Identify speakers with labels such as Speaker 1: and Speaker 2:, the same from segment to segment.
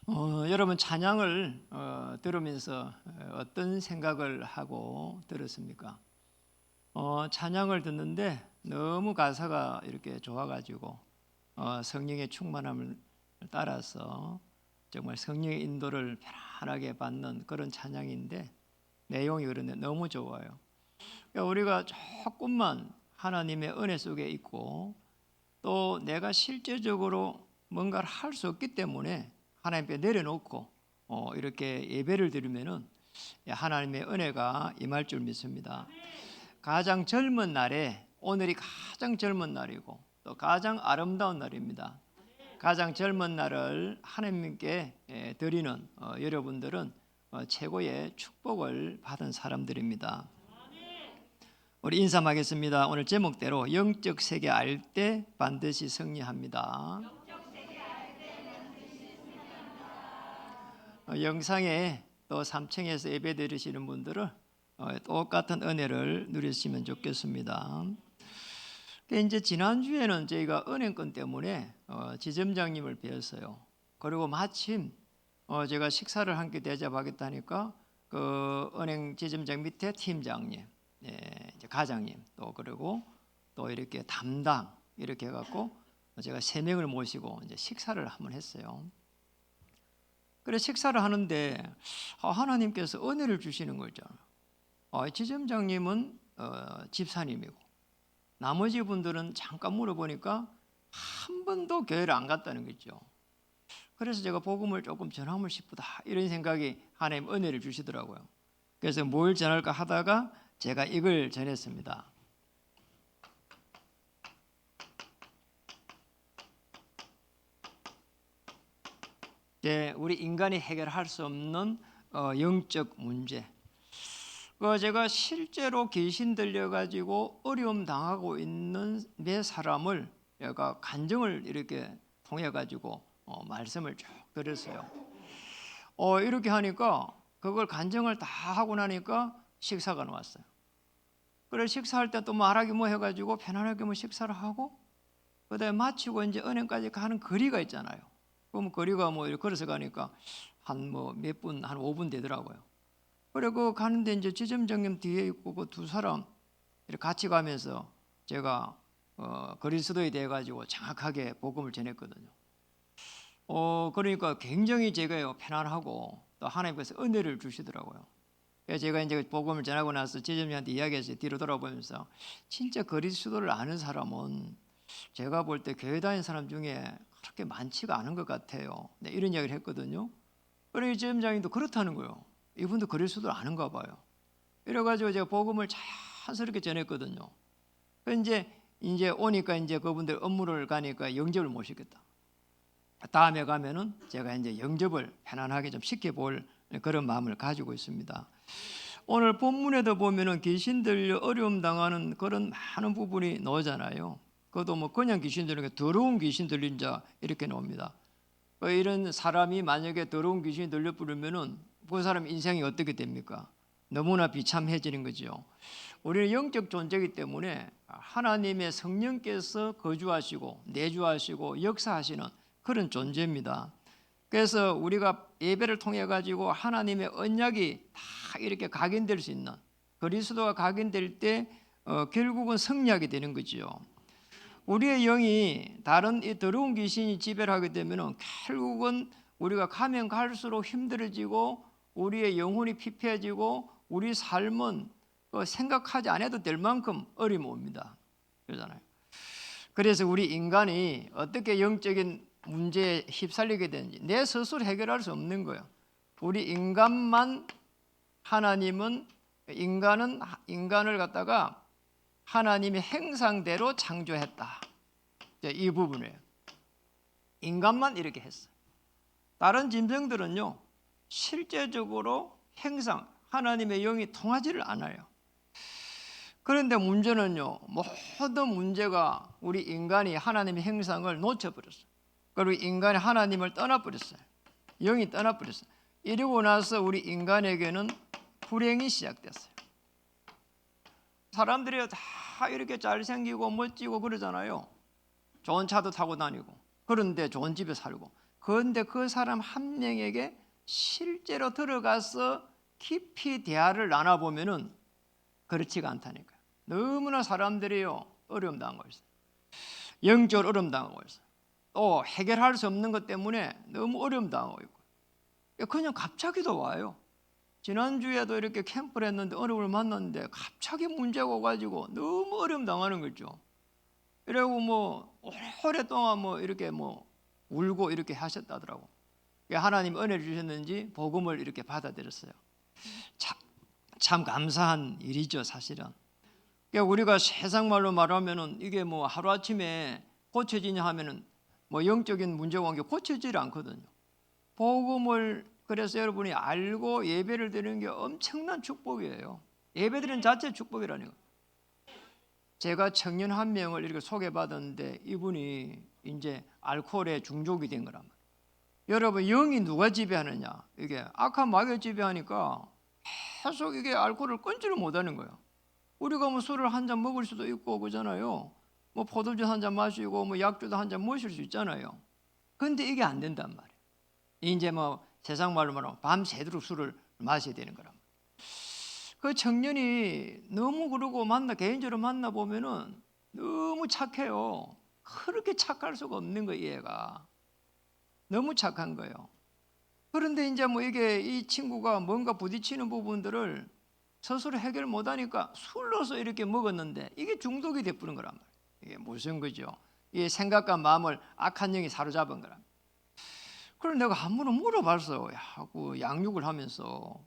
Speaker 1: 여러분 찬양을 들으면서 어떤 생각을 하고 들었습니까? 찬양을 듣는데 너무 가사가 이렇게 좋아가지고 성령의 충만함을 따라서 정말 성령의 인도를 편안하게 받는 그런 찬양인데 내용이 그런데 너무 좋아요. 그러니까 우리가 조금만 하나님의 은혜 속에 있고 또 내가 실제적으로 뭔가를 할 수 없기 때문에 하나님께 내려놓고 이렇게 예배를 드리면은 하나님의 은혜가 임할 줄 믿습니다. 가장 젊은 날에 오늘이 가장 젊은 날이고 또 가장 아름다운 날입니다. 가장 젊은 날을 하나님께 드리는 여러분들은 최고의 축복을 받은 사람들입니다. 우리 인사하겠습니다. 오늘 제목대로 영적 세계 알 때 반드시 승리합니다. 영상에 또 3층에서 예배 드리시는 분들은 똑같은 은혜를 누리시면 좋겠습니다. 이제 지난주에는 저희가 은행권 때문에 지점장님을 뵈었어요. 그리고 마침 제가 식사를 함께 대접하겠다니까 그 은행 지점장 밑에 팀장님, 이제 과장님 또 그리고 또 이렇게 담당 이렇게 해갖고 제가 3명을 모시고 이제 식사를 한번 했어요. 그래 식사를 하는데 하나님께서 은혜를 주시는 거죠. 지점장님은 집사님이고 나머지 분들은 잠깐 물어보니까 한 번도 교회를 안 갔다는 거죠. 그래서 제가 복음을 조금 전하고 싶다 이런 생각이 하나님 은혜를 주시더라고요. 그래서 뭘 전할까 하다가 제가 이걸 전했습니다. 우리 인간이 해결할 수 없는 영적 문제. 제가 실제로 귀신 들려가지고 어려움 당하고 있는 몇 사람을 제가 간증을 이렇게 통해 가지고 말씀을 쭉 드렸어요. 이렇게 하니까 그걸 간증을 다 하고 나니까 식사가 나왔어요. 그래 식사할 때 또 말하기 뭐 해가지고 편안하게 뭐 식사를 하고 그다음에 마치고 이제 은행까지 가는 거리가 있잖아요. 그럼 거리가 뭐 이렇게 걸어서 가니까 한 뭐 몇 분, 한 5분 되더라고요. 그리고 가는데 이제 지점장님 뒤에 있고 그 두 사람 이렇게 같이 가면서 제가 그리스도에 대해 가지고 정확하게 복음을 전했거든요. 그러니까 굉장히 제가 편안하고 또 하나님께서 은혜를 주시더라고요. 그래서 제가 이제 복음을 전하고 나서 지점장한테 이야기했어요. 뒤로 돌아보면서 진짜 그리스도를 아는 사람은 제가 볼 때 교회 다니는 사람 중에 그렇게 많지가 않은 것 같아요. 네, 이런 이야기를 했거든요. 그러니 지점장님도 그렇다는 거예요. 이분도 그리스도를 아는가 봐요. 이래가지고 제가 복음을 자연스럽게 전했거든요. 이제 오니까 이제 그분들 업무를 가니까 영접을 못 시켰다. 다음에 가면은 제가 이제 영접을 편안하게 좀 시켜볼 그런 마음을 가지고 있습니다. 오늘 본문에도 보면은 귀신 들려 어려움 당하는 그런 많은 부분이 나오잖아요. 그것도 뭐 그냥 귀신 들리는 게 더러운 귀신 들린 자 이렇게 나옵니다. 이런 사람이 만약에 더러운 귀신이 들려 부르면은 그 사람 인생이 어떻게 됩니까? 너무나 비참해지는 거죠. 우리는 영적 존재이기 때문에 하나님의 성령께서 거주하시고 내주하시고 역사하시는 그런 존재입니다. 그래서 우리가 예배를 통해 가지고 하나님의 언약이 다 이렇게 각인될 수 있는 그리스도가 각인될 때 결국은 승리하게 되는 거죠. 우리의 영이 다른 이 더러운 귀신이 지배를 하게 되면 결국은 우리가 가면 갈수록 힘들어지고 우리의 영혼이 피폐해지고 우리 삶은 생각하지 않아도 될 만큼 어려움이 옵니다. 그러잖아요. 그래서 우리 인간이 어떻게 영적인 문제에 휩쓸리게 되는지 내 스스로 해결할 수 없는 거예요. 우리 인간만 인간을 갖다가 하나님의 형상대로 창조했다. 이 부분이에요. 인간만 이렇게 했어요. 다른 짐승들은요, 실제적으로 하나님의 영이 통하지를 않아요. 그런데 문제는요, 모든 문제가 우리 인간이 하나님의 형상을 놓쳐버렸어요. 그리고 인간이 하나님을 떠나버렸어요. 영이 떠나버렸어요. 이러고 나서 우리 인간에게는 불행이 시작됐어요. 사람들이 다 이렇게 잘생기고 멋지고 그러잖아요. 좋은 차도 타고 다니고 그런데 좋은 집에 살고 그런데 그 사람 한 명에게 실제로 들어가서 깊이 대화를 나눠보면은 그렇지가 않다니까요. 너무나 사람들이요 어려움 당하고 있어요. 영적으로 어려움 당하고 있어요. 또 해결할 수 없는 것 때문에 너무 어려움 당하고 있고 그냥 갑자기도 와요. 지난주에도 이렇게 캠프를 했는데 어려움을 만났는데 갑자기 문제가 와가지고 너무 어려움 당하는 거죠. 이러고 뭐 오랫동안 뭐 이렇게 뭐 울고 이렇게 하셨다더라고. 하나님 은혜를 주셨는지 복음을 이렇게 받아들였어요. 참 감사한 일이죠, 사실은. 우리가 세상 말로 말하면은 이게 뭐 하루아침에 고쳐지냐 하면은 뭐 영적인 문제가 온 게 고쳐지지 않거든요. 복음을 그래서 여러분이 알고 예배를 드리는 게 엄청난 축복이에요. 예배드리는 자체 축복이라는 거. 제가 청년 한 명을 이렇게 소개받았는데 이분이 이제 알코올에 중독이 된 거란 말이에요. 여러분 영이 누가 지배하느냐? 이게 악한 마귀가 지배하니까 계속 이게 알코올을 끊지를 못하는 거예요. 우리가 뭐 술을 한 잔 먹을 수도 있고 그잖아요. 뭐 포도주 한 잔 마시고 뭐 약주도 한 잔 마실 수 있잖아요. 근데 이게 안 된단 말이에요. 이제 뭐 세상 말로 말하면 밤새도록 술을 마셔야 되는 거란 말이에요. 그 청년이 너무 그러고 개인적으로 만나 보면은 너무 착해요. 그렇게 착할 수가 없는 거예요, 얘가. 너무 착한 거예요. 그런데 이제 뭐 이게 이 친구가 뭔가 부딪히는 부분들을 스스로 해결 못하니까 술로서 이렇게 먹었는데 이게 중독이 돼버린 거란 말이에요. 이게 무슨 거죠? 이 생각과 마음을 악한 영이 사로잡은 거란 말이에요. 그래서 내가 한 번은 물어봤어. 하고 양육을 하면서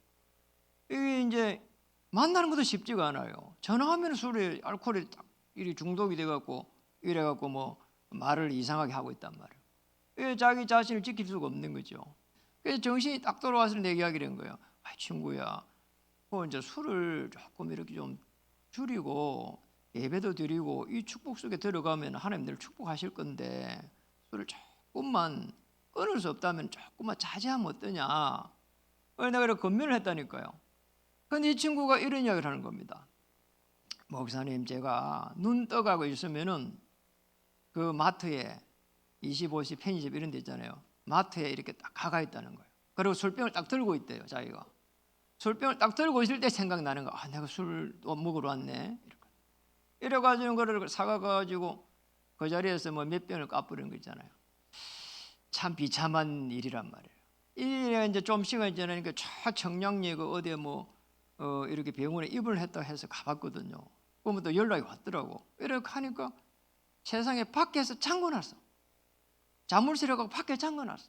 Speaker 1: 이게 이제 만나는 것도 쉽지가 않아요. 전화하면 술에 알코올에 딱 이리 중독이 돼갖고 이래갖고 뭐 말을 이상하게 하고 있단 말이에요. 자기 자신을 지킬 수가 없는 거죠. 그래서 정신이 딱 돌아와서 내 이야기를 한 거예요. 아, 친구야, 뭐 이제 술을 조금 이렇게 좀 줄이고 예배도 드리고 이 축복 속에 들어가면 하나님 늘 축복하실 건데 술을 조금만 끊을 수 없다면 조금만 자제하면 어떠냐. 내가 그렇게 권면을 했다니까요. 근데 이 친구가 이런 이야기를 하는 겁니다. 목사님, 제가 눈 떠가고 있으면은 그 마트에 25시 편의점 이런 데 있잖아요. 마트에 이렇게 딱 가가 있다는 거예요. 그리고 술병을 딱 들고 있대요, 자기가. 술병을 딱 들고 있을 때 생각나는 거. 아, 내가 술 먹으러 왔네. 이래가지고 그걸 사가가지고 그 자리에서 뭐 몇 병을 까부리는 거 있잖아요. 참 비참한 일이란 말이에요. 이래 이제 좀 시간이 지나니까 청량리에 어디에 뭐 이렇게 병원에 입원을 했다 해서 가봤거든요. 그러면 또 연락이 왔더라고. 이렇게 하니까 세상에 밖에서 잠궈놨어. 자물쇠를 갖고 밖에 잠궈놨어.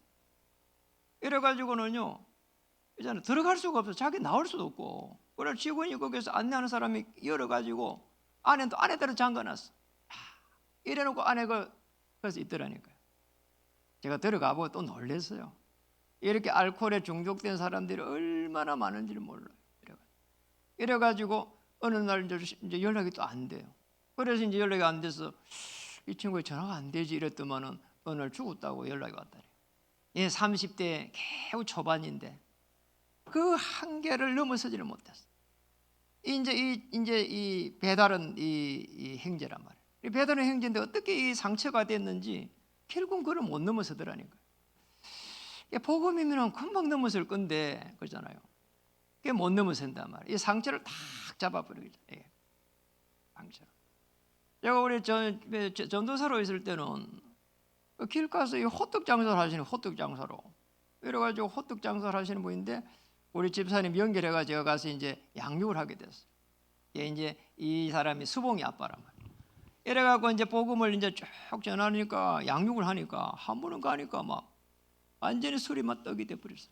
Speaker 1: 이래가지고는요, 이제는 들어갈 수가 없어. 자기 나올 수도 없고. 그래 직원이 거기서 안내하는 사람이 열어가지고 안에 또 안에다가 잠궈놨어. 이래놓고 안에 그래서 있더라니까요. 제가 들어가보고 또 놀랐어요. 이렇게 알코올에 중독된 사람들이 얼마나 많은지를 몰라요. 이래가지고 어느 날 이제 연락이 또 안 돼요. 그래서 이제 연락이 안 돼서 이 친구가 전화가 안 되지 이랬더만은 어느 날 죽었다고 연락이 왔다니. 얘 30대 겨우 초반인데 그 한계를 넘어서지를 못했어. 이제 이 배달은 이 형제란 말이에요. 이 배달은 형제인데 어떻게 이 상처가 됐는지 결국 그걸 못 넘어서더라니까요. 복음이면 금방 넘어설 건데 그러잖아요. 그게 못 넘어선단 말이에요. 이 상처를 탁 잡아버리죠. 상처. 제가 우리 전도사로 있을 때는 길가서 이 호떡 장사를 하시는 호떡 장사로 이래가지고 호떡 장사를 하시는 분인데 우리 집사님 연결해가 제가 가서 이제 양육을 하게 됐어요. 이제 이 사람이 수봉이 아빠란 말이에요. 이래갖고 이제 복음을 이제 쭉 전하니까 양육을 하니까 한 번은 가니까 막 완전히 술이 막 떡이 돼버렸어요.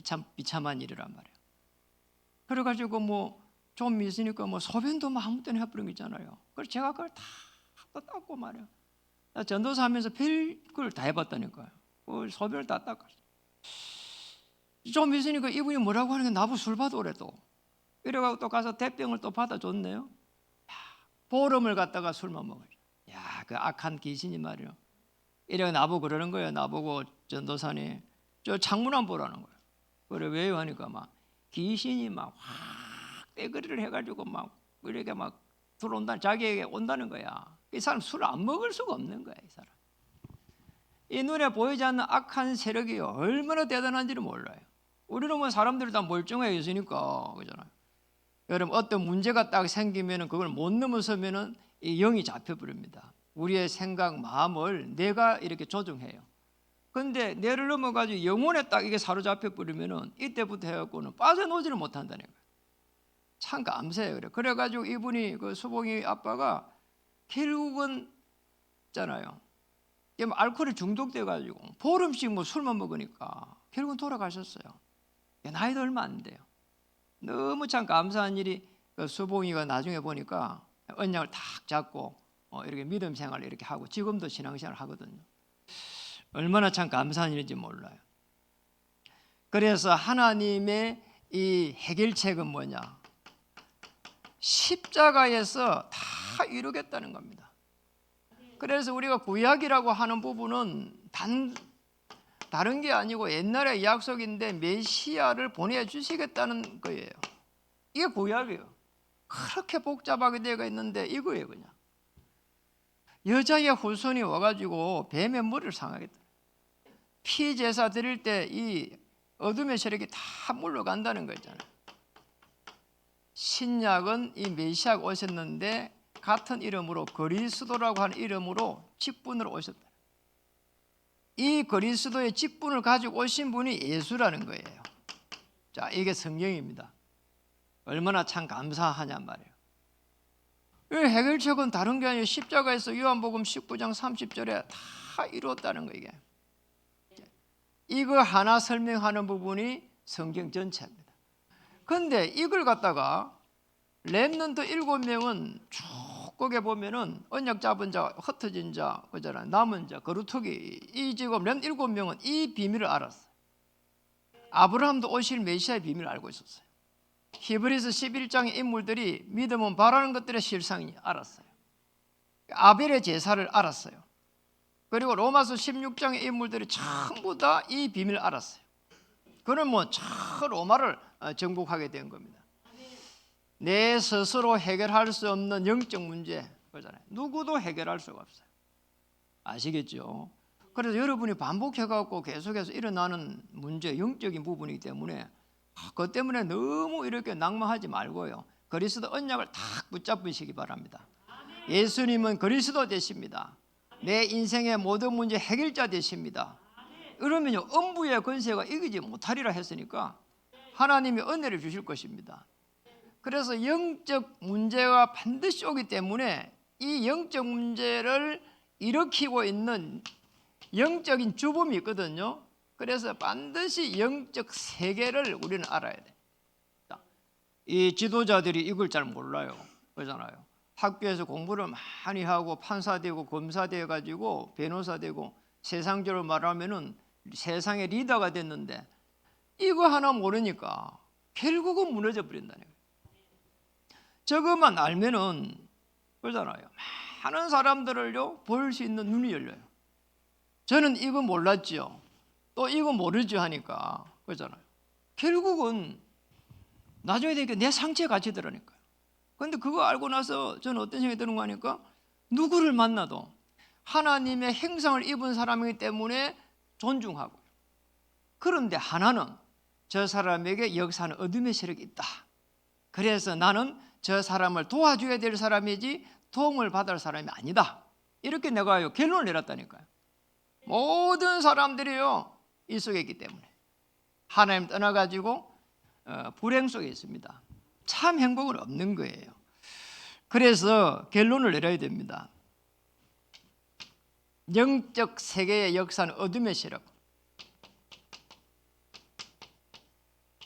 Speaker 1: 참 비참한 일이란 말이에요. 그래가지고 뭐 좀 있으니까 뭐 소변도 막 아무 때나 해버린 거 있잖아요. 그래서 제가 그걸 다 닦고 말이에요. 전도사 하면서 별걸 다 해봤다니까요. 소변을 다 닦았어요. 좀 있으니까 이분이 뭐라고 하는 게 나보고 술 받아오래 또. 이래가지고 또 가서 대병을 또 받아줬네요. 보름을 갖다가 술만 먹어요. 야, 그 악한 귀신이 말이요. 이래가 나보고 그러는 거예요. 나보고 전도사님 저 창문 안 보라는 거예요. 그래 왜요 하니까 막 귀신이 막 확 떼거리를 해가지고 막 이렇게 막 들어온다 자기에게 온다는 거야. 이 사람 술 안 먹을 수가 없는 거야 이 사람. 이 눈에 보이지 않는 악한 세력이 얼마나 대단한지를 몰라요. 우리는 뭐 사람들이 다 멀쩡해 있으니까 그잖아요. 여러분 어떤 문제가 딱 생기면은 그걸 못 넘어서면은 이 영이 잡혀버립니다. 우리의 생각, 마음을 내가 이렇게 조정해요. 근데 뇌를 넘어가지고 영혼에 딱 이게 사로잡혀 버리면은 이때부터 해갖고는 빠져나오지를 못한다는 거예요. 참 감사해요. 그래가지고 이분이 그 수봉이 아빠가 결국은 있잖아요. 알코올에 중독돼가지고 보름씩 뭐 술만 먹으니까 결국은 돌아가셨어요. 나이도 얼마 안 돼요. 너무 참 감사한 일이 그 수봉이가 나중에 보니까 언약을 탁 잡고 이렇게 믿음 생활을 이렇게 하고 지금도 신앙생활을 하거든요. 얼마나 참 감사한 일인지 몰라요. 그래서 하나님의 이 해결책은 뭐냐? 십자가에서 다 이루겠다는 겁니다. 그래서 우리가 구약이라고 하는 부분은 다른 게 아니고 옛날의 약속인데 메시아를 보내주시겠다는 거예요. 이게 구약이에요. 그렇게 복잡하게 되어 있는데 이거예요. 그냥 여자의 후손이 와가지고 뱀의 머리를 상하겠다. 피제사 드릴 때 이 어둠의 세력이 다 물러간다는 거 있잖아요. 신약은 이 메시아가 오셨는데 같은 이름으로 그리스도라고 하는 이름으로 직분으로 오셨다. 이 그리스도의 직분을 가지고 오신 분이 예수라는 거예요. 자, 이게 성경입니다. 얼마나 참 감사하냔 말이에요. 이 해결책은 다른 게 아니라 십자가에서 요한복음 19장 30절에 다 이루었다는 거예요. 이거 하나 설명하는 부분이 성경 전체입니다. 그런데 이걸 갖다가 렘넌트 7명은 쭉 거기에 보면은 언약 잡은 자, 흩어진 자, 그잖아요. 남은 자, 거루터기. 이 지금 렘넌트 7명은 이 비밀을 알았어요. 아브라함도 오실 메시아의 비밀을 알고 있었어요. 히브리서 11장의 인물들이 믿음은 바라는 것들의 실상이 알았어요. 아벨의 제사를 알았어요. 그리고 로마서 16장의 인물들이 전부 다 이 비밀을 알았어요. 그는 뭐 참 로마를 정복하게 된 겁니다. 내 스스로 해결할 수 없는 영적 문제, 그잖아요. 누구도 해결할 수가 없어요. 아시겠죠? 그래서 여러분이 반복해갖고 계속해서 일어나는 문제, 영적인 부분이기 때문에 그것 때문에 너무 이렇게 낭만하지 말고요. 그리스도 언약을 탁 붙잡으시기 바랍니다. 예수님은 그리스도 되십니다. 내 인생의 모든 문제 해결자 되십니다. 그러면요, 음부의 권세가 이기지 못하리라 했으니까 하나님이 은혜를 주실 것입니다. 그래서 영적 문제가 반드시 오기 때문에 이 영적 문제를 일으키고 있는 영적인 주범이 있거든요. 그래서 반드시 영적 세계를 우리는 알아야 돼. 이 지도자들이 이걸 잘 몰라요. 그러잖아요. 학교에서 공부를 많이 하고 판사 되고 검사 되어 가지고 변호사 되고 세상적으로 말하면은 세상의 리더가 됐는데 이거 하나 모르니까 결국은 무너져 버린다는 거예요. 저것만 알면은 그러잖아요. 많은 사람들을요 볼 수 있는 눈이 열려요. 저는 이거 몰랐죠. 또 이거 모르죠 하니까 그러잖아요. 결국은 나중에 되니까 내 상처에 갇히더라니까요. 그런데 그거 알고 나서 저는 어떤 생각이 드는 거 하니까 누구를 만나도 하나님의 형상을 입은 사람이기 때문에 존중하고, 그런데 하나는 저 사람에게 역사는 어둠의 세력이 있다. 그래서 나는 저 사람을 도와줘야 될 사람이지 도움을 받을 사람이 아니다. 이렇게 내가 결론을 내렸다니까요. 모든 사람들이요 이 속에 있기 때문에 하나님 떠나가지고 불행 속에 있습니다. 참 행복은 없는 거예요. 그래서 결론을 내려야 됩니다. 영적 세계의 역사는 어둠의 세력,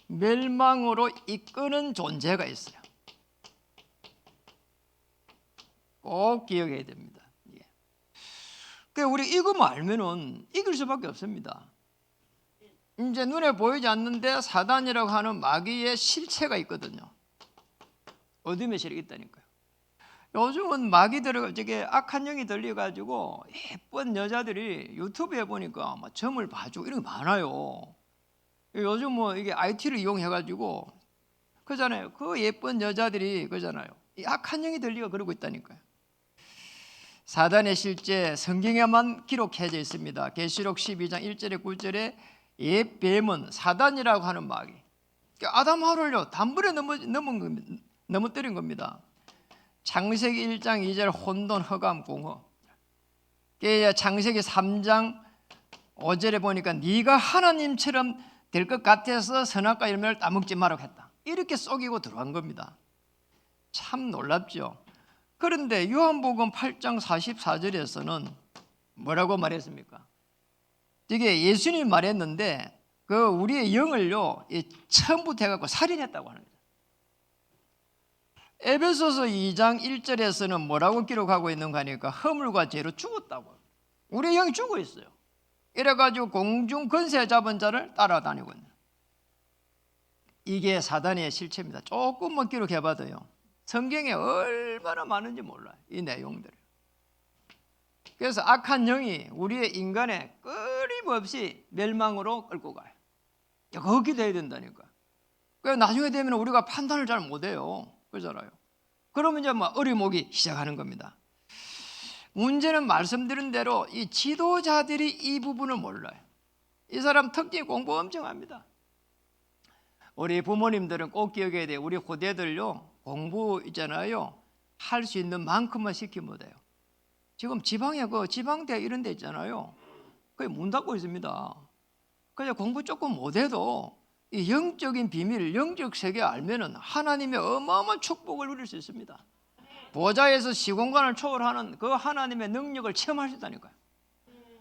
Speaker 1: 멸망으로 이끄는 존재가 있어요. 꼭 기억해야 됩니다. 그러니까 우리 이거만 알면은 이길 수밖에 없습니다. 이제 눈에 보이지 않는데 사단이라고 하는 마귀의 실체가 있거든요. 어둠의 세력이 있다니까요. 요즘은 마귀들 저게 악한 영이 들려가지고 예쁜 여자들이 유튜브에 보니까 막 점을 봐주고 이런 게 많아요. 요즘 뭐 이게 IT를 이용해가지고 그잖아요. 그 예쁜 여자들이 그잖아요. 이 악한 영이 들리가 그러고 있다니까요. 사단의 실제 성경에만 기록해져 있습니다. 계시록 12장 1절에 9절에 옛 뱀은 사단이라고 하는 마귀, 아담 하루를요 단번에 넘어뜨린 겁니다. 창세기 1장 2절 혼돈, 흑암, 공허. 창세기 3장 5절에 보니까 네가 하나님처럼 될 것 같아서 선악과 열매를 따먹지 말라고 했다. 이렇게 속이고 들어간 겁니다. 참 놀랍죠. 그런데 요한복음 8장 44절에서는 뭐라고 말했습니까? 이게 예수님이 말했는데 그 우리의 영을요 처음부터 해갖고 살인했다고 하는 거죠. 에베소서 2장 1절에서는 뭐라고 기록하고 있는가 하니까 허물과 죄로 죽었다고. 우리의 영이 죽어 있어요. 이래가지고 공중 권세 잡은 자를 따라다니고 있는, 이게 사단의 실체입니다. 조금만 기록해봐도요 성경에 얼마나 많은지 몰라요, 이 내용들. 그래서 악한 영이 우리의 인간에 끊임없이 멸망으로 끌고 가요. 거기도 해야 된다니까. 그래서 나중에 되면 우리가 판단을 잘 못해요. 그렇잖아요. 그러면 이제 어리목이 시작하는 겁니다. 문제는 말씀드린 대로 이 지도자들이 이 부분을 몰라요. 이 사람 특징이 공부 엄청 합니다. 우리 부모님들은 꼭 기억해야 돼요. 우리 후대들요 공부 있잖아요, 할 수 있는 만큼만 시키면 돼요. 지금 지방에 지방대 이런 데 있잖아요, 거의 문 닫고 있습니다. 그래서 공부 조금 못해도 이 영적인 비밀, 영적 세계 알면은 하나님의 어마어마한 축복을 누릴 수 있습니다. 보좌에서 시공간을 초월하는 그 하나님의 능력을 체험할 수 있다니까요.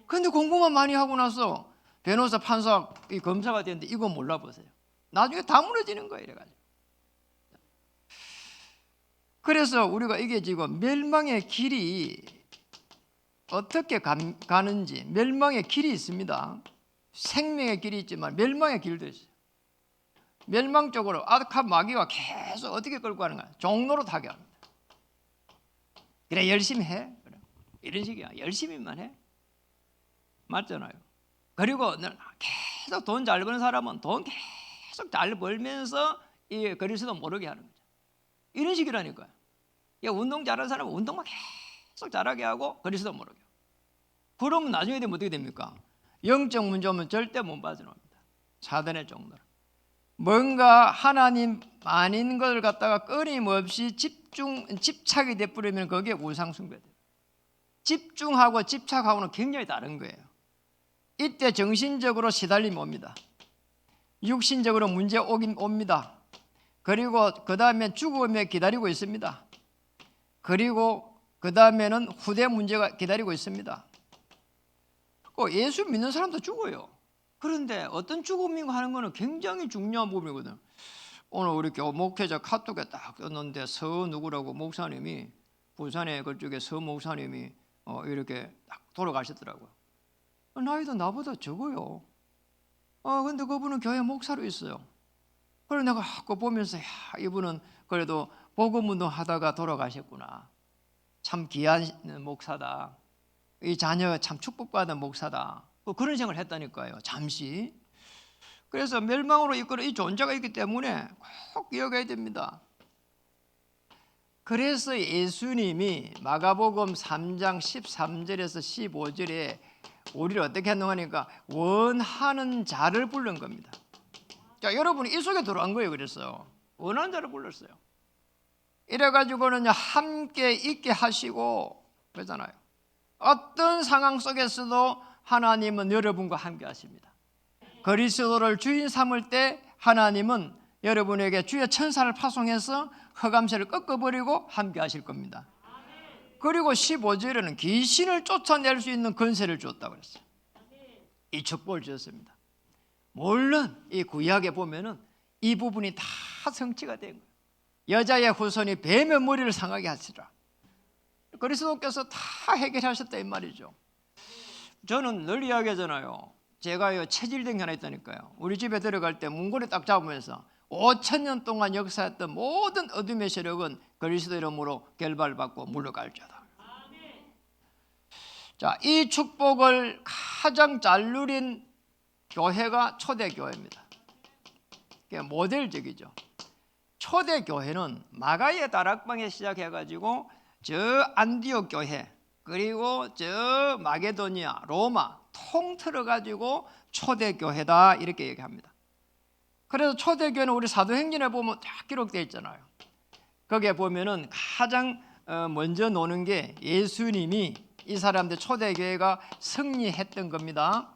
Speaker 1: 그런데 공부만 많이 하고 나서 변호사, 판사, 검사가 되는데 이거 몰라보세요. 나중에 다 무너지는 거예요. 이래가지고. 그래서 우리가 이게 지금 멸망의 길이 어떻게 가는지, 멸망의 길이 있습니다. 생명의 길이 있지만 멸망의 길도 있어요. 멸망 쪽으로 악한 마귀가 계속 어떻게 끌고 가는가? 종로로 타게 합니다. 그래 열심히 해, 그래. 이런 식이야. 열심히만 해, 맞잖아요. 그리고 계속 돈 잘 버는 사람은 돈 계속 잘 벌면서 이 그리스도 모르게 하는 거죠. 이런 식이라니까요. 운동 잘하는 사람은 운동만 계속 잘하게 하고 그리스도 모르게. 그러면 나중에 되면 어떻게 됩니까? 영적 문제 오면 절대 못 빠져나옵니다. 사단의 종로로. 뭔가 하나님 아닌 걸 갖다가 끊임없이 집착이 돼버리면 거기에 우상숭배돼요. 집중하고 집착하고는 굉장히 다른 거예요. 이때 정신적으로 시달림이 옵니다. 육신적으로 문제 오긴 옵니다. 그리고 그 다음에 죽음에 기다리고 있습니다. 그리고 그 다음에는 후대 문제가 기다리고 있습니다. 예수 믿는 사람도 죽어요. 그런데 어떤 죽음인가 하는 것은 굉장히 중요한 부분이거든. 오늘 우리 교회 목회자 카톡에 딱 떴는데 서 누구라고 목사님이, 부산의 그쪽에 서 목사님이 이렇게 딱 돌아가셨더라고요. 나이도 나보다 적어요. 근데 그분은 교회 목사로 있어요. 그래서 내가 그거 보면서 이분은 그래도 복음운동 하다가 돌아가셨구나. 참 귀한 목사다. 이 자녀가 참 축복받은 목사다. 그런 생각을 했다니까요. 잠시. 그래서 멸망으로 이끌어 이 존재가 있기 때문에 꼭 기억해야 됩니다. 그래서 예수님이 마가복음 3장 13절에서 15절에 우리를 어떻게 했는가 하니까 원하는 자를 부른 겁니다. 자, 여러분이 이 속에 들어간 거예요. 그래서 원하는 자를 불렀어요. 이래가지고는 함께 있게 하시고 그러잖아요. 어떤 상황 속에서도 하나님은 여러분과 함께 하십니다. 그리스도를 주인 삼을 때 하나님은 여러분에게 주의 천사를 파송해서 흑암세를 꺾어버리고 함께 하실 겁니다. 그리고 15절에는 귀신을 쫓아낼 수 있는 권세를 주었다고 그랬어요. 이 축복을 주었습니다. 물론 이 구약에 보면은 이 부분이 다 성취가 된 거예요. 여자의 후손이 뱀의 머리를 상하게 하시라. 그리스도께서 다 해결하셨다 이 말이죠. 저는 늘 이야기하잖아요. 제가요 체질된 게 하나 있다니까요. 우리 집에 들어갈 때 문고리 딱 잡으면서 5,000년 동안 역사했던 모든 어둠의 세력은 그리스도 이름으로 결발받고 물러갈지어다. 자, 이 축복을 가장 잘 누린 교회가 초대교회입니다. 모델적이죠. 초대교회는 마가의 다락방에 시작해가지고 저 안디옥 교회, 그리고 저 마게도니아, 로마 통틀어 가지고 초대교회다 이렇게 얘기합니다. 그래서 초대교회는 우리 사도행전에 보면 딱 기록되어 있잖아요. 거기에 보면은 가장 먼저 노는 게 예수님이 이 사람들 초대교회가 승리했던 겁니다.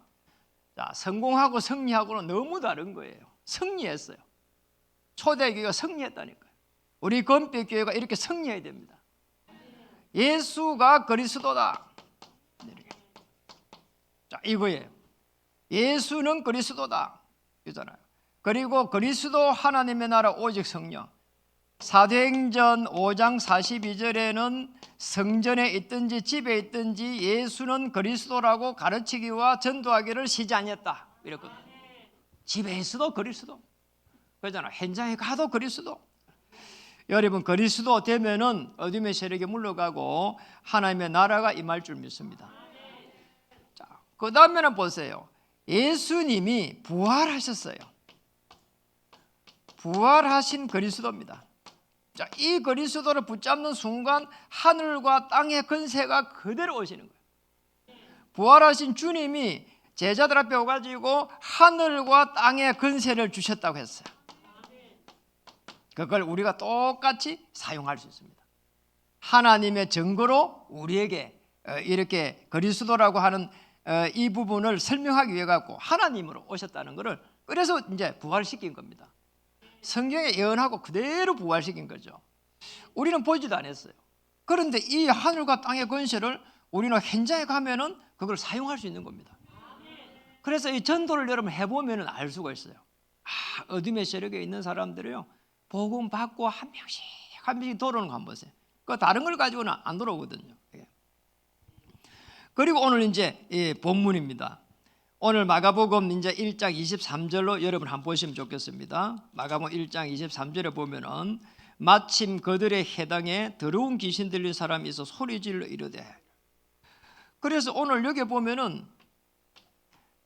Speaker 1: 자, 성공하고 승리하고는 너무 다른 거예요. 승리했어요. 초대교회가 승리했다니까요. 우리 금빛교회가 이렇게 승리해야 됩니다. 예수가 그리스도다. 자, 이거예요. 예수는 그리스도다. 이잖아요. 그리고 그리스도 하나님의 나라 오직 성령. 사도행전 5장 42절에는 성전에 있든지 집에 있든지 예수는 그리스도라고 가르치기와 전도하기를 쉬지 아니했다. 이랬거든요. 집에 있어도 그리스도. 그러잖아. 현장에 가도 그리스도. 여러분 그리스도 되면은 어둠의 세력이 물러가고 하나님의 나라가 임할 줄 믿습니다. 자, 그 다음에는 보세요. 예수님이 부활하셨어요. 부활하신 그리스도입니다. 자, 이 그리스도를 붙잡는 순간 하늘과 땅의 권세가 그대로 오시는 거예요. 부활하신 주님이 제자들 앞에 와가지고 하늘과 땅의 권세를 주셨다고 했어요. 그걸 우리가 똑같이 사용할 수 있습니다. 하나님의 증거로 우리에게 이렇게 그리스도라고 하는 이 부분을 설명하기 위해 갖고 하나님으로 오셨다는 것을 그래서 이제 부활시킨 겁니다. 성경에 예언하고 그대로 부활시킨 거죠. 우리는 보지도 않았어요. 그런데 이 하늘과 땅의 권세를 우리는 현장에 가면은 그걸 사용할 수 있는 겁니다. 그래서 이 전도를 여러분 해보면 알 수가 있어요. 어둠의 세력에 있는 사람들이요, 복음 받고 한 명씩 돌아오는 거 한번 보세요. 그 다른 걸 가지고는 안 돌아오거든요. 그리고 오늘 이제 이 본문입니다. 오늘 마가복음 이제 1장 23절로 여러분 한번 보시면 좋겠습니다. 마가복음 1장 23절에 보면은 마침 그들의 해당에 더러운 귀신 들린 사람이 있어 소리질러 이르되. 그래서 오늘 여기 보면은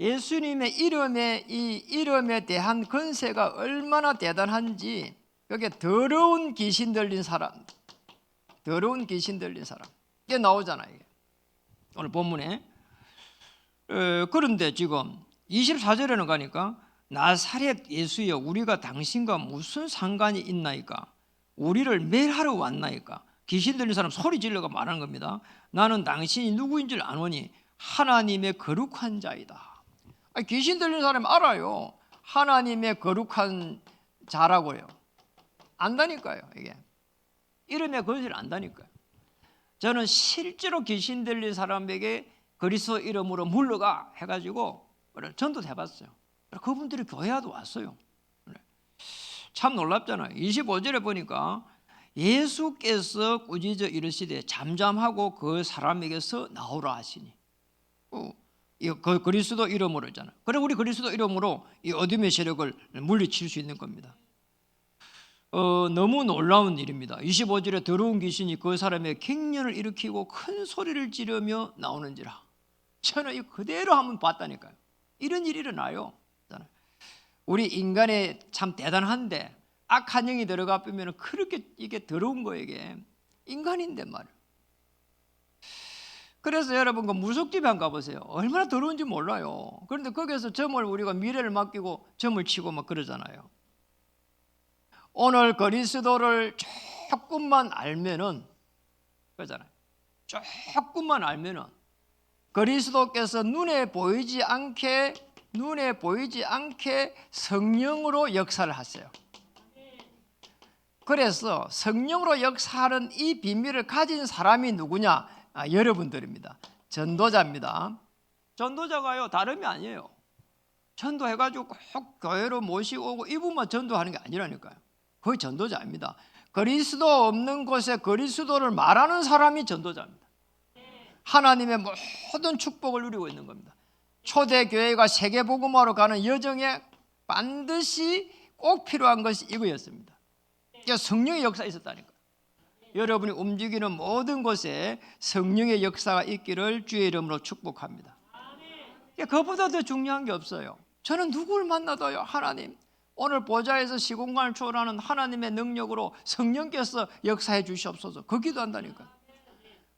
Speaker 1: 예수님의 이름에 이 이름에 대한 권세가 얼마나 대단한지 여기 더러운 귀신 들린 사람, 더러운 귀신 들린 사람 이게 나오잖아요. 이게. 오늘 본문에. 그런데 지금 24절에는 가니까 나사렛 예수여 우리가 당신과 무슨 상관이 있나이까? 우리를 멸하러 왔나이까? 귀신 들린 사람 소리 질러가 말하는 겁니다. 나는 당신이 누구인 줄 아노니 하나님의 거룩한 자이다. 귀신 들린 사람 알아요. 하나님의 거룩한 자라고요. 안다니까요. 이게 이름의 거짓을 안다니까요. 저는 실제로 귀신 들린 사람에게 그리스도 이름으로 물러가 해가지고 전도도 해봤어요. 그분들이 교회와도 왔어요. 참 놀랍잖아요. 25절에 보니까 예수께서 꾸짖어 이르시되 잠잠하고 그 사람에게서 나오라 하시니 그 그리스도 이름으로잖아요. 그럼 우리 그리스도 이름으로 이 어둠의 세력을 물리칠 수 있는 겁니다. 너무 놀라운 일입니다. 25절에 더러운 귀신이 그 사람의 갱년을 일으키고 큰 소리를 지르며 나오는지라. 저는 이거 그대로 한번 봤다니까요. 이런 일이 일어나요. 우리 인간이 참 대단한데 악한 영이 들어가 보면 그렇게 이게 더러운 거예요. 이게 인간인데 말이에요. 그래서 여러분 그 무속집에 한번 가보세요. 얼마나 더러운지 몰라요. 그런데 거기서 점을 우리가 미래를 맡기고 점을 치고 막 그러잖아요. 오늘 그리스도를 조금만 알면은 그러잖아요. 조금만 알면은 그리스도께서 눈에 보이지 않게 성령으로 역사를 하세요. 그래서 성령으로 역사하는 이 비밀을 가진 사람이 누구냐? 여러분들입니다. 전도자입니다. 전도자가요 다름이 아니에요. 전도해가지고 꼭 교회로 모시고 오고 이분만 전도하는 게 아니라니까요. 거의 전도자입니다. 그리스도 없는 곳에 그리스도를 말하는 사람이 전도자입니다. 하나님의 모든 축복을 누리고 있는 겁니다. 초대교회가 세계복음화로 가는 여정에 반드시 꼭 필요한 것이 이거였습니다. 성령의 역사가 있었다니까. 여러분이 움직이는 모든 곳에 성령의 역사가 있기를 주의 이름으로 축복합니다. 그것보다 더 중요한 게 없어요. 저는 누구를 만나도요, 하나님 오늘 보좌에서 시공간을 초월하는 하나님의 능력으로 성령께서 역사해 주시옵소서. 그 기도한다니까.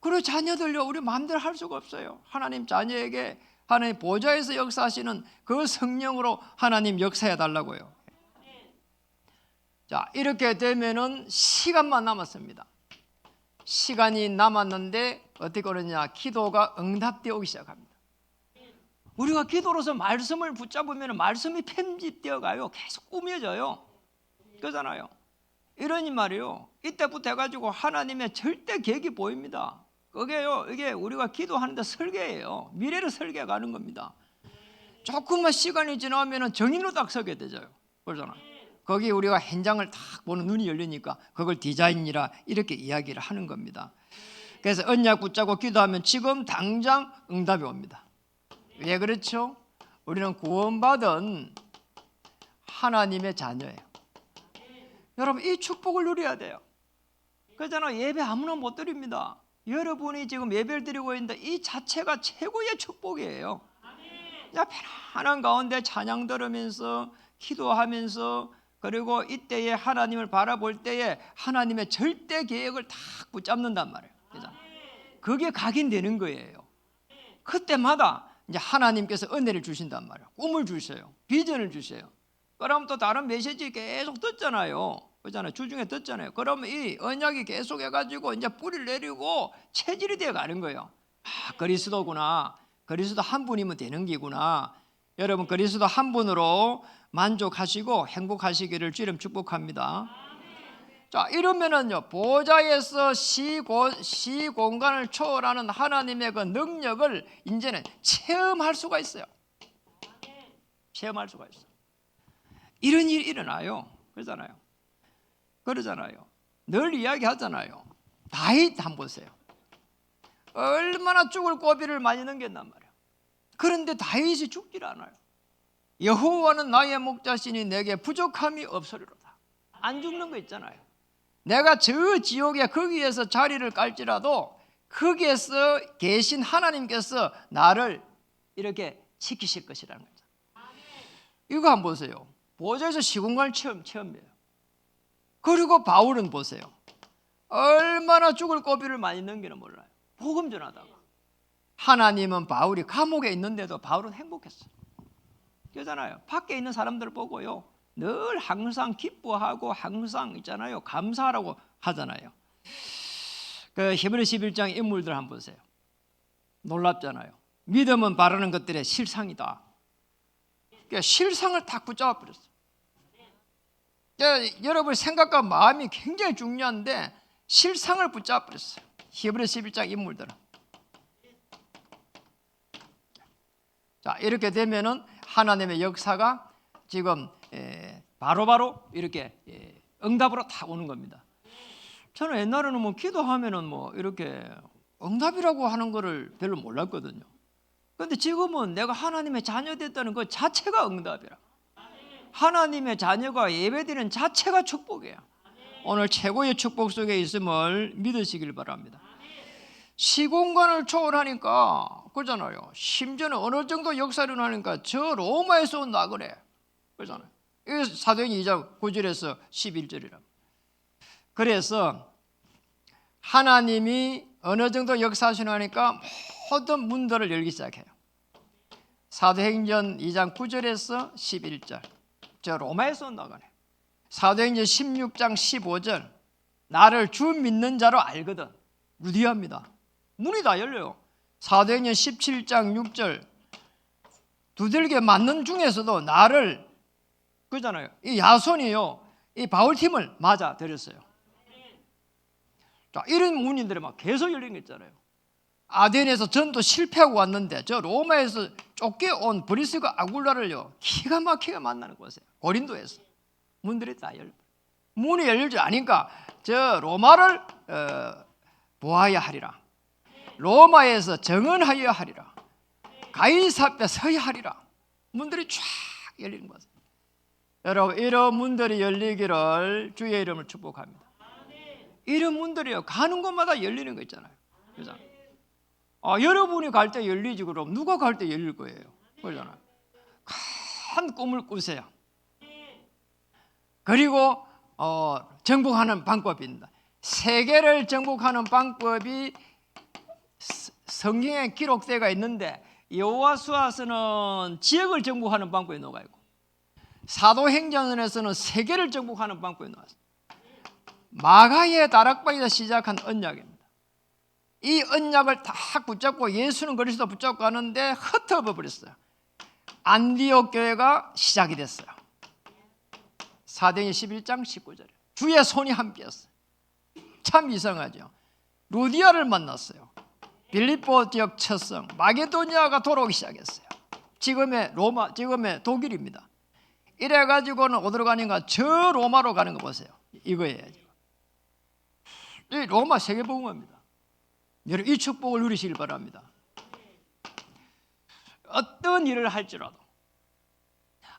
Speaker 1: 그리고 자녀들요, 우리 마음대로 할 수가 없어요. 하나님 자녀에게 하나님 보좌에서 역사하시는 그 성령으로 하나님 역사해 달라고요. 자, 이렇게 되면은 시간만 남았습니다. 시간이 남았는데 어떻게 그러냐? 기도가 응답되어 오기 시작합니다. 우리가 기도로서 말씀을 붙잡으면 말씀이 편집되어 가요. 계속 꾸며져요. 그러잖아요. 이러니 말이요, 이때부터 해가지고 하나님의 절대 계획이 보입니다. 그게요, 이게 우리가 기도하는데 설계예요. 미래를 설계해 가는 겁니다. 조금만 시간이 지나면 정인으로 딱 서게 되죠. 그러잖아요. 거기 우리가 현장을 딱 보는 눈이 열리니까 그걸 디자인이라 이렇게 이야기를 하는 겁니다. 그래서 언약 붙잡고 기도하면 지금 당장 응답이 옵니다. 왜 그렇죠? 우리는 구원받은 하나님의 자녀예요. 여러분, 이 축복을 누려야 돼요. 그러잖아요. 예배 아무나 못 드립니다. 여러분이 지금 예배를 드리고 있는데 이 자체가 최고의 축복이에요. 그냥 편안한 가운데 찬양 들으면서 기도하면서, 그리고 이때에 하나님을 바라볼 때에 하나님의 절대 계획을 딱 붙잡는단 말이에요. 그죠? 그게 각인되는 거예요. 그때마다 이제 하나님께서 은혜를 주신단 말이에요. 꿈을 주셔요. 비전을 주셔요. 그럼 또 다른 메시지 계속 듣잖아요. 그렇잖아요. 주중에 듣잖아요. 그러면 이 언약이 계속 해가지고 이제 뿌리를 내리고 체질이 되어 가는 거예요. 아, 그리스도구나. 그리스도 한 분이면 되는 기구나. 여러분, 그리스도 한 분으로 만족하시고 행복하시기를 주님 축복합니다. 자, 이러면은요, 보좌에서 시공간을 초월하는 하나님의 그 능력을 이제는 체험할 수가 있어요. 체험할 수가 있어요. 이런 일이 일어나요. 그러잖아요. 늘 이야기하잖아요. 다윗 한번 보세요. 얼마나 죽을 고비를 많이 넘겼단 말이에요. 그런데 다윗이 죽질 않아요. 여호와는 나의 목자시니 내게 부족함이 없으리로다. 안 죽는 거 있잖아요. 내가 저 지옥에 거기에서 자리를 깔지라도 거기에서 계신 하나님께서 나를 이렇게 지키실 것이라는 거죠. 이거 한번 보세요. 보좌에서 시공간을 체험해요. 그리고 바울은 보세요. 얼마나 죽을 고비를 많이 넘기는 몰라요. 복음 전하다가 하나님은 바울이 감옥에 있는데도 바울은 행복했어요. 그러잖아요. 밖에 있는 사람들 보고요, 늘 항상 기뻐하고 항상 있잖아요, 감사하라고 하잖아요. 그 히브리서 11장 인물들 한번 보세요. 놀랍잖아요. 믿음은 바라는 것들의 실상이다. 그러니까 실상을 딱 붙잡아 버렸어요. 여러분 생각과 마음이 굉장히 중요한데 실상을 붙잡아 버렸어요. 히브리서 11장 인물들은. 자, 이렇게 되면은 하나님의 역사가 지금 바로바로 이렇게 응답으로 다 오는 겁니다. 저는 옛날에는 뭐 기도하면은 뭐 이렇게 응답이라고 하는 거를 별로 몰랐거든요. 그런데 지금은 내가 하나님의 자녀 됐다는 것 자체가 응답이라. 하나님의 자녀가 예배드리는 자체가 축복이에요. 오늘 최고의 축복 속에 있음을 믿으시길 바랍니다. 시공간을 초월하니까 그러잖아요. 심지어는 어느 정도 역사를 하니까 저 로마에서 온다 그래. 그러잖아요. 이 사도행전 2장 9절에서 11절이라. 그래서 하나님이 어느 정도 역사하시나 하니까 모든 문들을 열기 시작해요. 사도행전 2장 9절에서 11절. 저 로마에서 온다 그래. 사도행전 16장 15절. 나를 주 믿는 자로 알거든. 루디아입니다. 문이 다 열려요. 사도행전 17장 6절. 두들겨 맞는 중에서도 나를, 그러잖아요, 이 야손이요, 이 바울팀을 맞아 들였어요. 자, 이런 문인들이 막 계속 열린 게 있잖아요. 아덴에서 전도 실패하고 왔는데 저 로마에서 쫓겨온 브리스가 아굴라를요 기가 막히게 만나는 곳이에요. 고린도에서 문들이 다 열려. 문이 열릴 줄 아니까 저 로마를 보아야 하리라. 로마에서 정언하여야 하리라. 가이사 앞에 서야 하리라. 문들이 쫙 열리는 거죠. 여러분, 이런 문들이 열리기를 주의 이름을 축복합니다. 이런 문들이요 가는 곳마다 열리는 거 있잖아요. 그죠? 여러분이 갈 때 열리지 그럼 누가 갈 때 열릴 거예요. 그러잖아요. 큰 꿈을 꾸세요. 그리고 정복하는 방법입니다. 세계를 정복하는 방법이 성경에 기록되어 있는데 여호와수아서는 지역을 정복하는 방법이 나와 있고 사도행전에서는 세계를 정복하는 방법이 나왔어요. 마가의 다락방에서 시작한 언약입니다. 이 언약을 다 붙잡고 예수는 그리스도 붙잡고 가는데 흩어져 버렸어요. 안디옥 교회가 시작이 됐어요. 사도행전 11장 19절에 주의 손이 함께였어요. 참 이상하죠. 루디아를 만났어요. 빌립보 지역 첫 성 마게도니아가 돌아오기 시작했어요. 지금의 로마, 지금의 독일입니다. 이래가지고는 어디로 가는가? 저 로마로 가는 거 보세요. 이거예요. 이 로마 세계복음화입니다. 여러분 이 축복을 누리시길 바랍니다. 어떤 일을 할지라도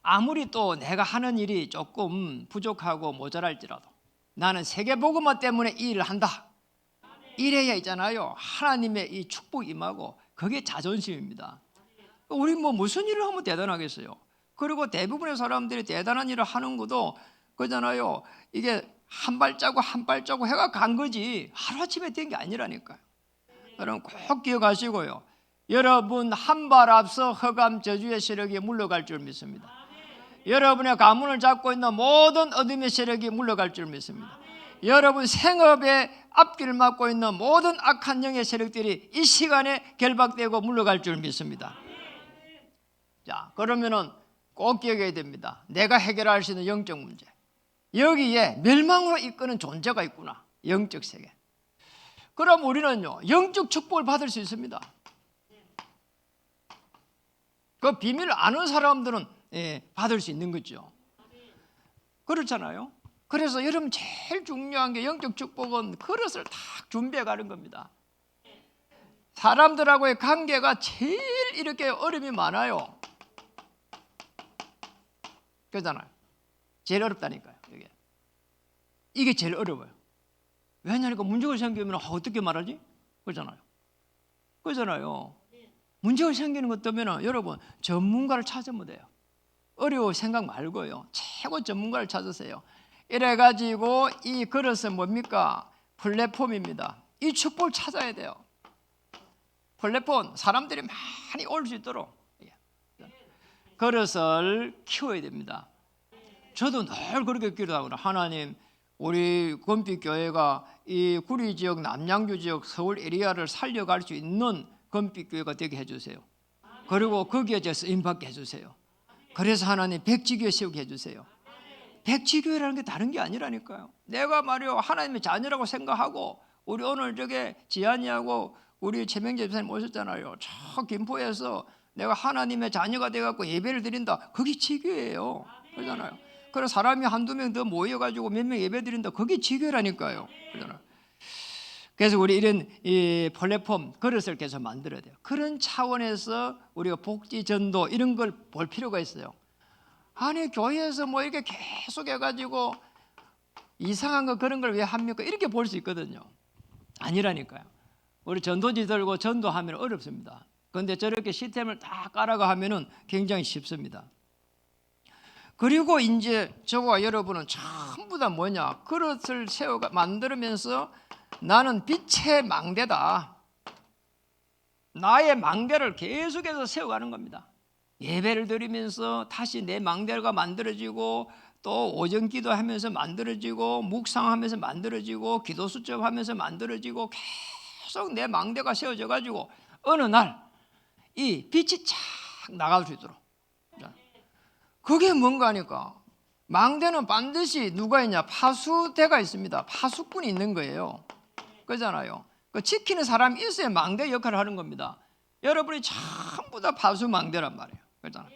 Speaker 1: 아무리 또 내가 하는 일이 조금 부족하고 모자랄지라도 나는 세계복음화 때문에 이 일을 한다. 이래야 있잖아요. 하나님의 이 축복이 임하고 그게 자존심입니다. 우리 뭐 무슨 일을 하면 대단하겠어요. 그리고 대부분의 사람들이 대단한 일을 하는 것도 그잖아요. 이게 한 발자국 한 발자국 해가 간 거지 하루아침에 된 게 아니라니까요. 여러분 꼭 기억하시고요. 여러분 한 발 앞서 흑암 저주의 세력이 물러갈 줄 믿습니다. 여러분의 가문을 잡고 있는 모든 어둠의 세력이 물러갈 줄 믿습니다. 여러분 생업의 앞길을 막고 있는 모든 악한 영의 세력들이 이 시간에 결박되고 물러갈 줄 믿습니다. 자, 그러면은 꼭 기억해야 됩니다. 내가 해결할 수 있는 영적 문제. 여기에 멸망으로 이끄는 존재가 있구나. 영적 세계. 그럼 우리는요 영적 축복을 받을 수 있습니다. 그 비밀을 아는 사람들은 받을 수 있는 거죠. 그렇잖아요. 그래서 여러분 제일 중요한 게 영적 축복은 그릇을 딱 준비해 가는 겁니다. 사람들하고의 관계가 제일 이렇게 어려움이 많아요. 그렇잖아요. 제일 어렵다니까요. 이게 제일 어려워요. 왜냐하니까 문제가 생기면 어떻게 말하지? 그렇잖아요. 문제가 생기는 것 때문에 여러분 전문가를 찾으면 돼요. 어려워 생각 말고요. 최고 전문가를 찾으세요. 이래가지고 이 그릇은 뭡니까? 플랫폼입니다. 이 축복을 찾아야 돼요. 플랫폼 사람들이 많이 올 수 있도록 그릇을 키워야 됩니다. 저도 늘 그렇게 기도하거든요. 하나님 우리 금빛교회가 이 구리 지역 남양주 지역 서울 에리아를 살려갈 수 있는 금빛교회가 되게 해주세요. 그리고 거기에 저 쓰임받게 해주세요. 그래서 하나님 백지교회 세우게 해주세요. 백지교회라는 게 다른 게 아니라니까요. 내가 말이요 하나님의 자녀라고 생각하고 우리 오늘 저게 지한이하고 우리 최명재 집사님 오셨잖아요. 저 김포에서 내가 하나님의 자녀가 돼갖고 예배를 드린다. 그게 지교회예요. 그러잖아요. 그래서 사람이 한두 명 더 모여가지고 몇 명 예배 드린다. 그게 지교회라니까요. 그러잖아요. 그래서 우리 이런 이 플랫폼 그릇을 계속 만들어야 돼요. 그런 차원에서 우리가 복지 전도 이런 걸 볼 필요가 있어요. 아니 교회에서 뭐 이렇게 계속 해가지고 이상한 거 그런 걸 왜 합니까? 이렇게 볼 수 있거든요. 아니라니까요. 우리 전도지 들고 전도하면 어렵습니다. 그런데 저렇게 시스템을 다 깔아가 하면은 굉장히 쉽습니다. 그리고 이제 저와 여러분은 전부 다 뭐냐? 그릇을 세워가 만들면서 나는 빛의 망대다. 나의 망대를 계속해서 세워가는 겁니다. 예배를 드리면서 다시 내 망대가 만들어지고 또 오전 기도하면서 만들어지고 묵상하면서 만들어지고 기도 수첩하면서 만들어지고 계속 내 망대가 세워져 가지고 어느 날 이 빛이 착 나갈 수 있도록. 그게 뭔가 하니까 망대는 반드시 누가 있냐? 파수대가 있습니다. 파수꾼이 있는 거예요. 그렇잖아요. 그 지키는 사람이 있어야 망대 역할을 하는 겁니다. 여러분이 전부 다 파수망대란 말이에요. 그렇잖아요.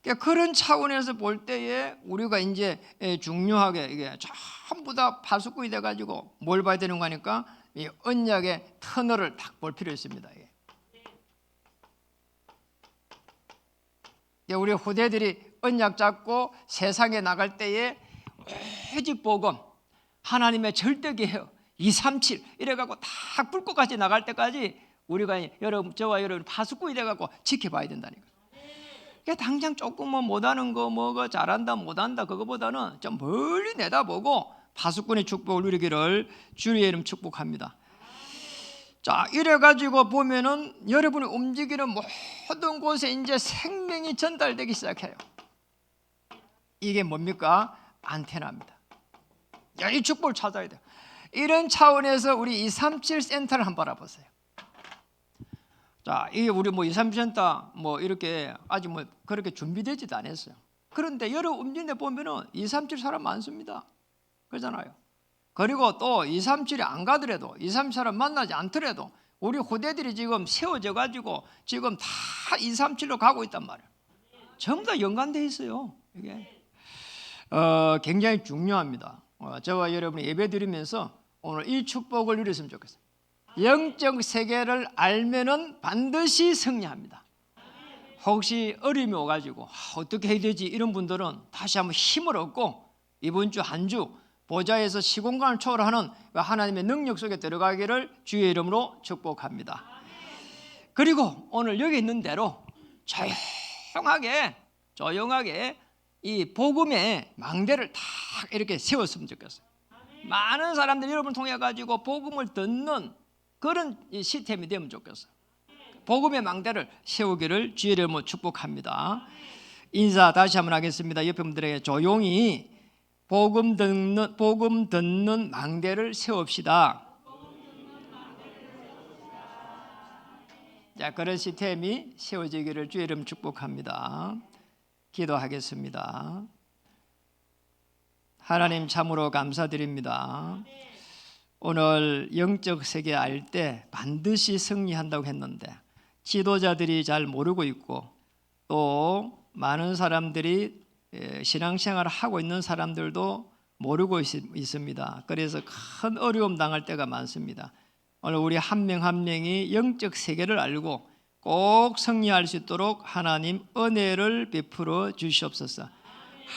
Speaker 1: 그러니까 그런 차원에서 볼 때에 우리가 이제 중요하게 이게 전부 다 파수꾼이 돼가지고 뭘 봐야 되는 거니까 이 언약의 터널을 딱 볼 필요 있습니다. 우리 후대들이 언약 잡고 세상에 나갈 때에 오직 복음, 하나님의 절대 계획, 237 이래갖고 딱 불꽃같이 나갈 때까지 우리가 여러분 저와 여러분 파수꾼이 돼갖고 지켜봐야 된다니까. 그러니까 당장 조금 뭐 못하는 거 뭐가 잘한다 못한다 그거보다는 좀 멀리 내다보고 파수꾼의 축복을 누리기를 주의 이름 축복합니다. 자, 이래 가지고 보면은 여러분이 움직이는 모든 곳에 이제 생명이 전달되기 시작해요. 이게 뭡니까? 안테나입니다. 야, 이 축복을 찾아야 돼요. 이런 차원에서 우리 237 센터를 한번 바라보세요. 자, 이게 우리 237 센터 이렇게 아직 그렇게 준비되지도 않았어요. 그런데 여러분 움직이는 데 보면은 237 사람 많습니다. 그러잖아요. 그리고 또 237이 안 가더라도 237 사람 만나지 않더라도 우리 후대들이 지금 세워져 가지고 지금 다 237로 가고 있단 말이에요. 전부 다 연관되어 있어요. 이게 굉장히 중요합니다. 저와 여러분이 예배 드리면서 오늘 이 축복을 누렸으면 좋겠어요. 영적 세계를 알면은 반드시 승리합니다. 혹시 어려움이 오가지고 어떻게 해야 되지 이런 분들은 다시 한번 힘을 얻고 이번 주 한 주 보좌에서 시공간을 초월하는 하나님의 능력 속에 들어가기를 주의 이름으로 축복합니다. 그리고 오늘 여기 있는 대로 조용하게 이 복음의 망대를 딱 이렇게 세웠으면 좋겠어요. 많은 사람들이 여러분을 통해 가지고 복음을 듣는 그런 시스템이 되면 좋겠어요. 복음의 망대를 세우기를 주의 이름으로 축복합니다. 인사 다시 한번 하겠습니다. 옆에 분들에게 조용히 복음 듣는 망대를 세웁시다. 자, 그런 시스템이 세워지기를 주의 이름 축복합니다. 기도하겠습니다. 하나님 참으로 감사드립니다. 오늘 영적 세계 알 때 반드시 승리한다고 했는데 지도자들이 잘 모르고 있고 또 많은 사람들이 신앙생활을 하고 있는 사람들도 모르고 있습니다. 그래서 큰 어려움 당할 때가 많습니다. 오늘 우리 한 명 한 명이 영적 세계를 알고 꼭 승리할 수 있도록 하나님 은혜를 베풀어 주시옵소서.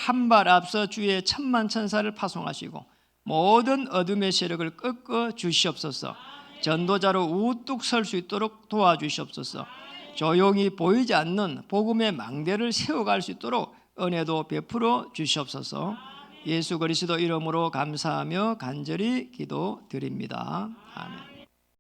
Speaker 1: 한 발 앞서 주의 천만천사를 파송하시고 모든 어둠의 세력을 꺾어 주시옵소서. 전도자로 우뚝 설 수 있도록 도와주시옵소서. 조용히 보이지 않는 복음의 망대를 세워갈 수 있도록 은혜도 베풀어 주시옵소서. 예수 그리스도 이름으로 감사하며 간절히 기도드립니다. 아멘.